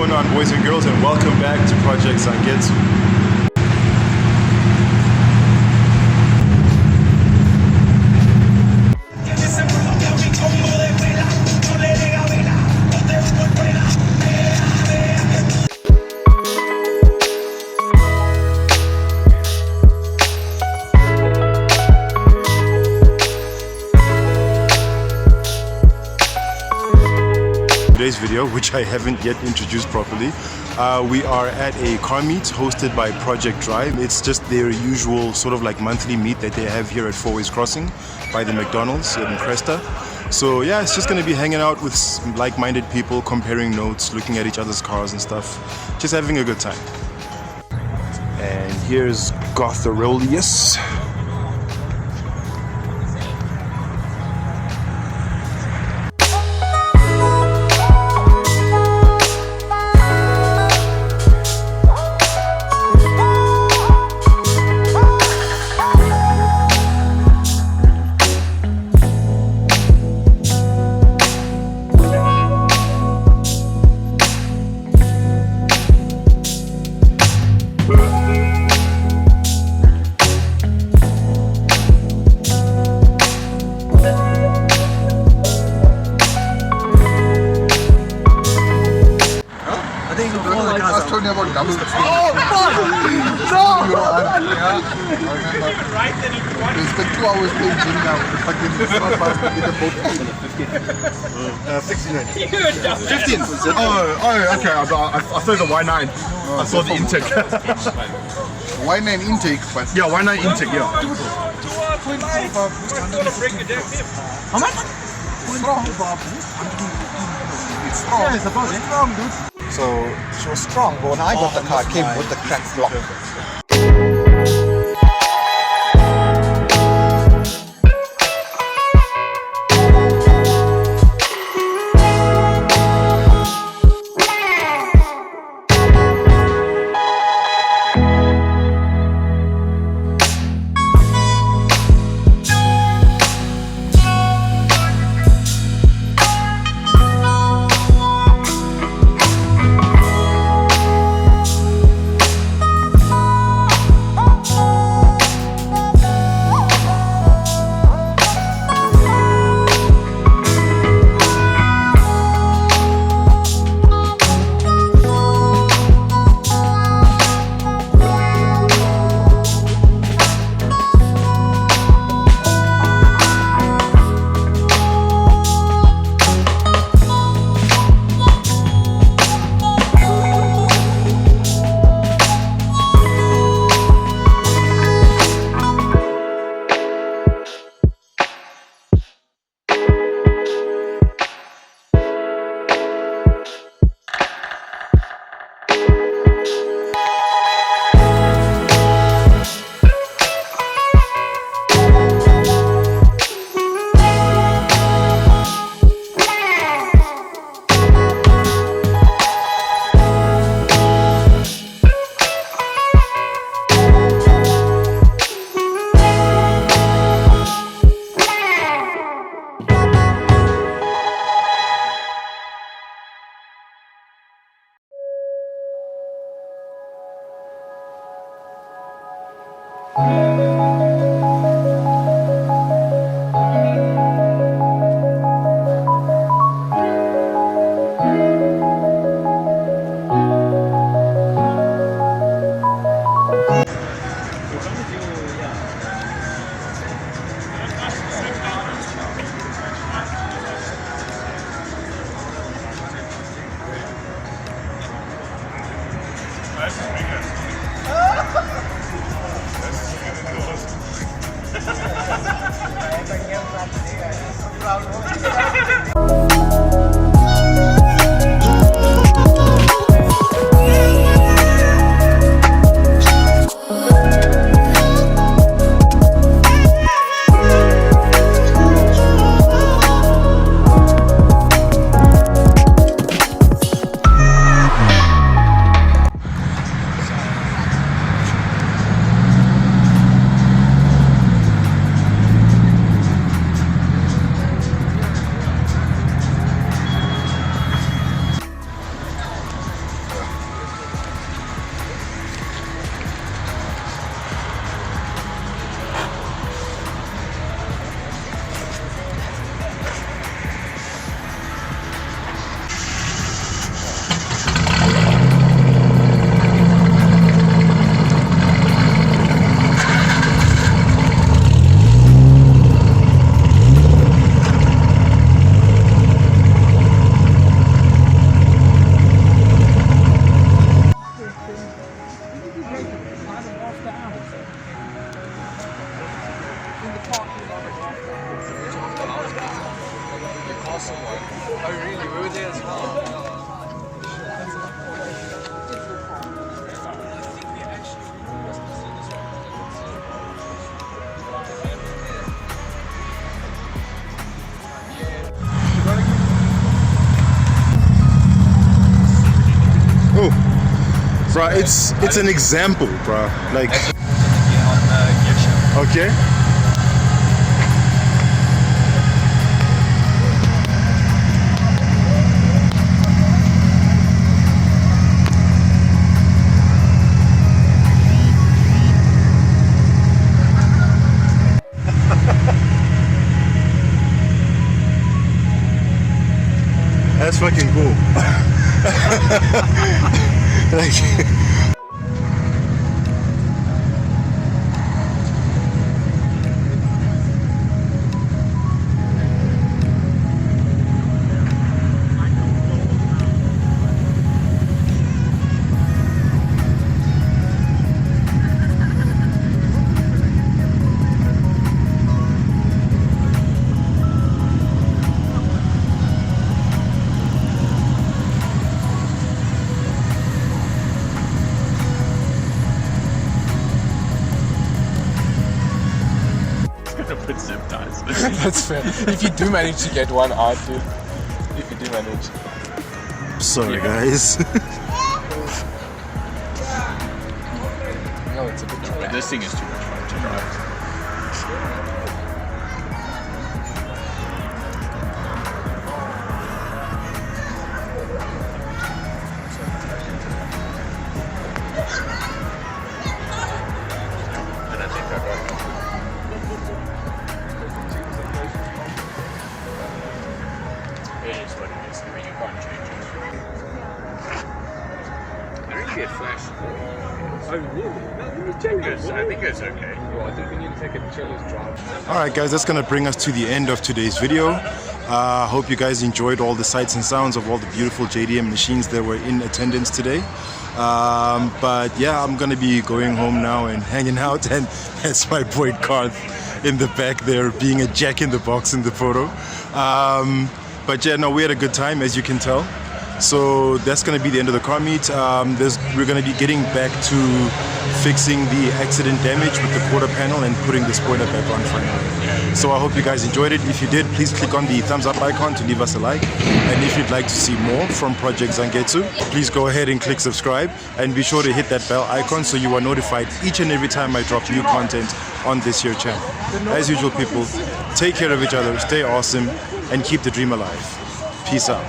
going on, boys and girls, and welcome back to Project Zangetsu. Today's video, which I haven't yet introduced properly, we are at a car meet hosted by Project Drive. It's just their usual sort of like monthly meet that they have here at Four Ways Crossing by the McDonald's in Cresta. So yeah, it's just going to be hanging out with like-minded people, comparing notes, looking at each other's cars and stuff, just having a good time. And here's Gotharolius. We spent 2 hours playing gym now. The fucking get the boat. 69. 15. Oh, okay. I saw the Y9. I saw the intake. Y9 intake, but yeah, Y9 intake. Yeah. How much? Strong. It's strong. Yeah, it's about strong, dude. So she was strong, but when I got the car, it came with the cracked block. somewhere. Oh really? We were there as well. Oh, bruh, it's an example, bruh. Like, okay. That's fucking cool. Like, Put zip ties. That's fair. If you do manage to get one out, dude. If you do manage. sorry guys. No, it's a bit But this thing is too much fun to drive. And I think I got it is what it is. I mean, you can't change it. I didn't get flash. Oh really? I think it's okay. Well, I think we need to take a chiller's drive. Alright guys, that's gonna bring us to the end of today's video. Hope you guys enjoyed all the sights and sounds of all the beautiful JDM machines that were in attendance today. But yeah, I'm gonna be going home now and hanging out, and that's my boy Karth in the back there being a jack in the box in the photo. But yeah, no, we had a good time, as you can tell. So that's going to be the end of the car meet. We're going to be getting back to fixing the accident damage with the quarter panel and putting the spoiler back on finally. So I hope you guys enjoyed it. If you did, please click on the thumbs up icon to leave us a like. And if you'd like to see more from Project Zangetsu, please go ahead and click subscribe, and be sure to hit that bell icon so you are notified each and every time I drop new content on this here channel. As usual, people, take care of each other, stay awesome, and keep the dream alive. Peace out.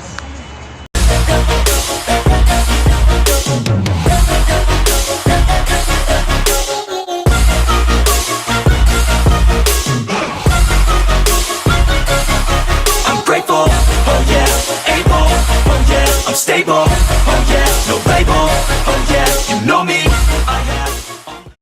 Grateful, oh yeah, able, oh yeah, I'm stable, oh yeah, no label, oh